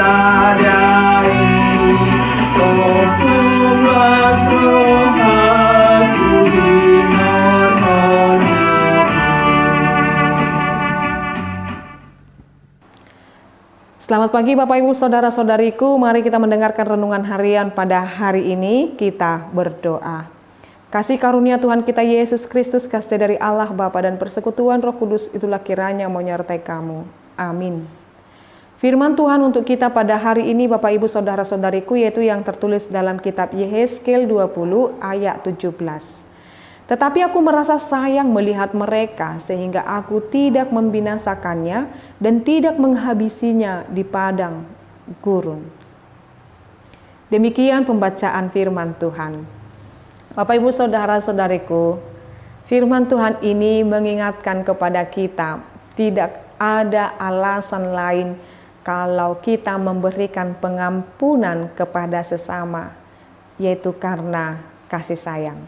sadari kau tumbas roh aku hormati. Selamat pagi Bapak Ibu Saudara-saudariku, mari kita mendengarkan renungan harian pada hari ini. Kita berdoa. Kasih karunia Tuhan kita Yesus Kristus, kasih dari Allah Bapa dan persekutuan Roh Kudus itulah kiranya menyertai kamu. Amin. Firman Tuhan untuk kita pada hari ini Bapak Ibu Saudara-saudariku yaitu yang tertulis dalam kitab Yehezkiel 20 ayat 17. Tetapi aku merasa sayang melihat mereka sehingga aku tidak membinasakannya dan tidak menghabisinya di padang gurun. Demikian pembacaan firman Tuhan. Bapak Ibu Saudara-saudariku, firman Tuhan ini mengingatkan kepada kita tidak ada alasan lain kalau kita memberikan pengampunan kepada sesama, yaitu karena kasih sayang.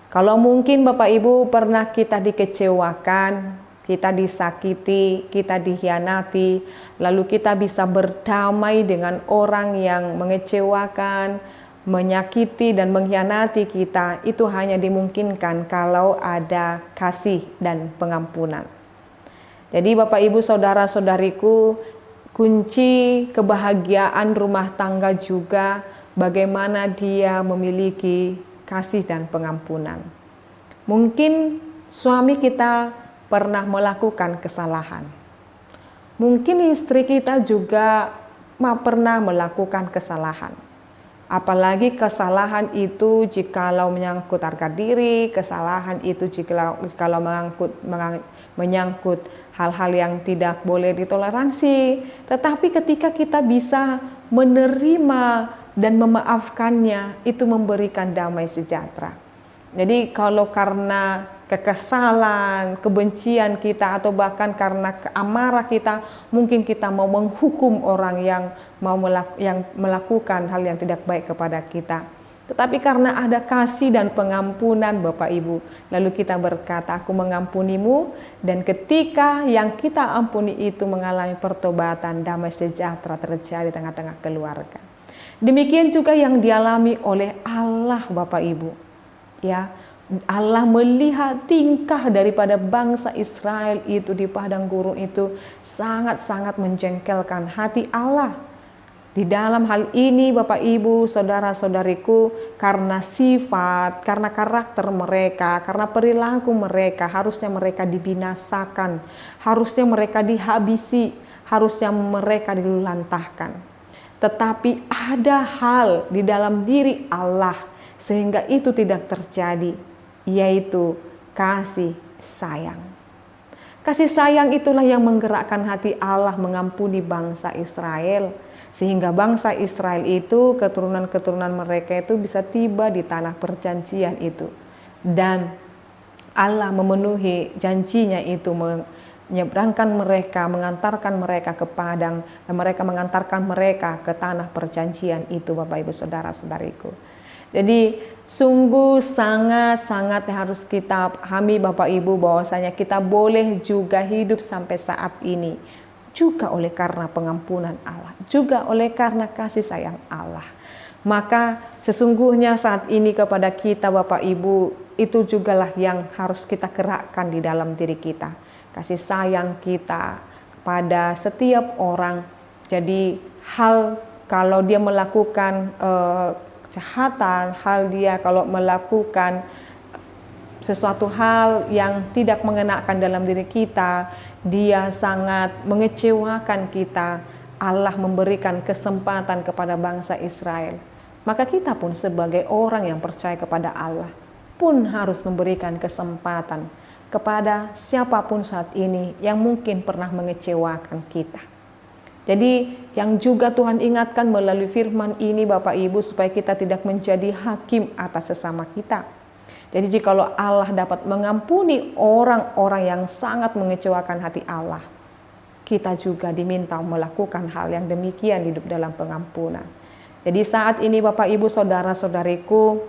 Kalau mungkin Bapak Ibu pernah kita dikecewakan, kita disakiti, kita dikhianati, lalu kita bisa berdamai dengan orang yang mengecewakan, menyakiti dan mengkhianati kita, itu hanya dimungkinkan kalau ada kasih dan pengampunan. Jadi Bapak Ibu Saudara-saudariku, kunci kebahagiaan rumah tangga juga bagaimana dia memiliki kasih dan pengampunan. Mungkin suami kita pernah melakukan kesalahan. Mungkin istri kita juga pernah melakukan kesalahan. Apalagi kesalahan itu jikalau menyangkut harga diri, kesalahan itu jikalau menyangkut hal-hal yang tidak boleh ditoleransi. Tetapi ketika kita bisa menerima dan memaafkannya, itu memberikan damai sejahtera. Jadi kalau karena kekesalan, kebencian kita atau bahkan karena keamarah kita, mungkin kita mau menghukum orang yang melakukan hal yang tidak baik kepada kita. Tetapi karena ada kasih dan pengampunan Bapak Ibu, lalu kita berkata, aku mengampunimu, dan ketika yang kita ampuni itu mengalami pertobatan, damai sejahtera terjadi di tengah-tengah keluarga. Demikian juga yang dialami oleh Allah Bapak Ibu. Ya, Allah melihat tingkah daripada bangsa Israel itu di padang gurun itu sangat-sangat menjengkelkan hati Allah. Di dalam hal ini Bapak Ibu, saudara-saudariku, karena sifat, karena karakter mereka, karena perilaku mereka, harusnya mereka dibinasakan, harusnya mereka dihabisi, harusnya mereka diluluhlantahkan. Tetapi ada hal di dalam diri Allah sehingga itu tidak terjadi, yaitu kasih sayang. Kasih sayang itulah yang menggerakkan hati Allah mengampuni bangsa Israel, sehingga bangsa Israel itu, keturunan-keturunan mereka itu bisa tiba di tanah perjanjian itu. Dan Allah memenuhi janjinya itu, menyeberangkan mereka, mengantarkan mereka ke padang, dan mereka mengantarkan mereka ke tanah perjanjian itu Bapak Ibu Saudara-saudariku. Jadi sungguh sangat-sangat harus kita pahami Bapak Ibu bahwasanya kita boleh juga hidup sampai saat ini juga oleh karena pengampunan Allah, juga oleh karena kasih sayang Allah. Maka sesungguhnya saat ini kepada kita Bapak Ibu itu jugalah yang harus kita gerakkan di dalam diri kita. Kasih sayang kita kepada setiap orang. Jadi hal kalau dia melakukan kejahatan, hal dia kalau melakukan sesuatu hal yang tidak mengenakan dalam diri kita, dia sangat mengecewakan kita. Allah memberikan kesempatan kepada bangsa Israel. Maka kita pun sebagai orang yang percaya kepada Allah pun harus memberikan kesempatan kepada siapapun saat ini yang mungkin pernah mengecewakan kita. Jadi yang juga Tuhan ingatkan melalui firman ini Bapak Ibu supaya kita tidak menjadi hakim atas sesama kita. Jadi jikalau Allah dapat mengampuni orang-orang yang sangat mengecewakan hati Allah, kita juga diminta melakukan hal yang demikian hidup dalam pengampunan. Jadi saat ini Bapak Ibu Saudara-saudariku,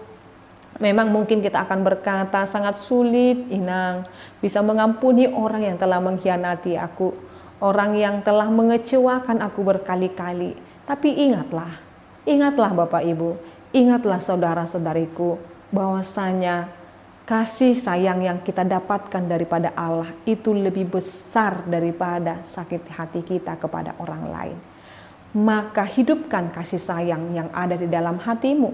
memang mungkin kita akan berkata sangat sulit Inang bisa mengampuni orang yang telah mengkhianati aku. orang yang telah mengecewakan aku berkali-kali. Tapi ingatlah Bapak Ibu, ingatlah saudara-saudariku, bahwasanya kasih sayang yang kita dapatkan daripada Allah itu lebih besar daripada sakit hati kita kepada orang lain. Maka hidupkan kasih sayang yang ada di dalam hatimu.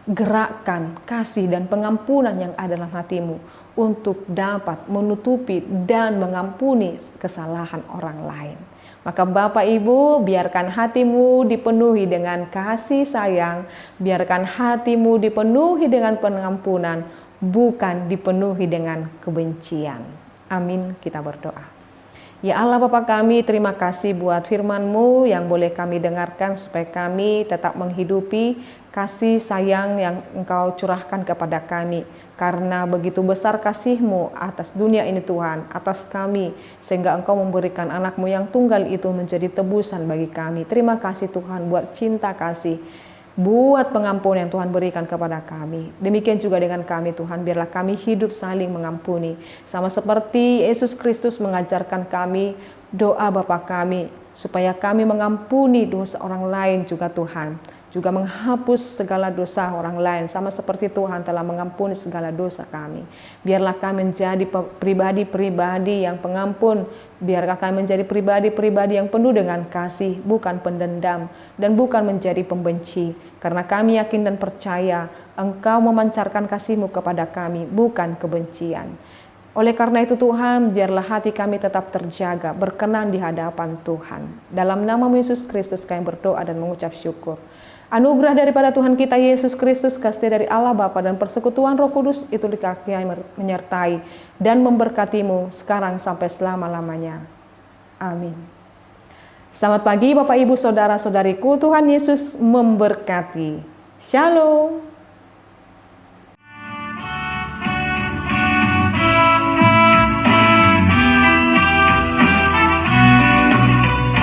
Gerakkan kasih dan pengampunan yang ada dalam hatimu untuk dapat menutupi dan mengampuni kesalahan orang lain. Maka Bapak Ibu, biarkan hatimu dipenuhi dengan kasih sayang, biarkan hatimu dipenuhi dengan pengampunan, bukan dipenuhi dengan kebencian. Amin, kita berdoa. Ya Allah Bapa kami, terima kasih buat firman-Mu yang boleh kami dengarkan supaya kami tetap menghidupi kasih sayang yang Engkau curahkan kepada kami. Karena begitu besar kasih-Mu atas dunia ini Tuhan, atas kami, sehingga Engkau memberikan anak-Mu yang tunggal itu menjadi tebusan bagi kami. Terima kasih Tuhan buat cinta kasih, buat pengampunan yang Tuhan berikan kepada kami. Demikian juga dengan kami Tuhan, biarlah kami hidup saling mengampuni. Sama seperti Yesus Kristus mengajarkan kami doa Bapa kami, supaya kami mengampuni dosa orang lain juga Tuhan. Juga menghapus segala dosa orang lain, sama seperti Tuhan telah mengampuni segala dosa kami. Biarlah kami menjadi pribadi-pribadi yang pengampun. Biarlah kami menjadi pribadi-pribadi yang penuh dengan kasih, bukan pendendam, dan bukan menjadi pembenci. Karena kami yakin dan percaya Engkau memancarkan kasih-Mu kepada kami, bukan kebencian. Oleh karena itu Tuhan, biarlah hati kami tetap terjaga, berkenan di hadapan Tuhan. Dalam nama Yesus Kristus kami berdoa dan mengucap syukur. Anugerah daripada Tuhan kita Yesus Kristus, kasih dari Allah Bapa dan persekutuan Roh Kudus itu dikasihi menyertai dan memberkatimu sekarang sampai selama-lamanya. Amin. Selamat pagi Bapak Ibu Saudara-saudariku, Tuhan Yesus memberkati. Shalom.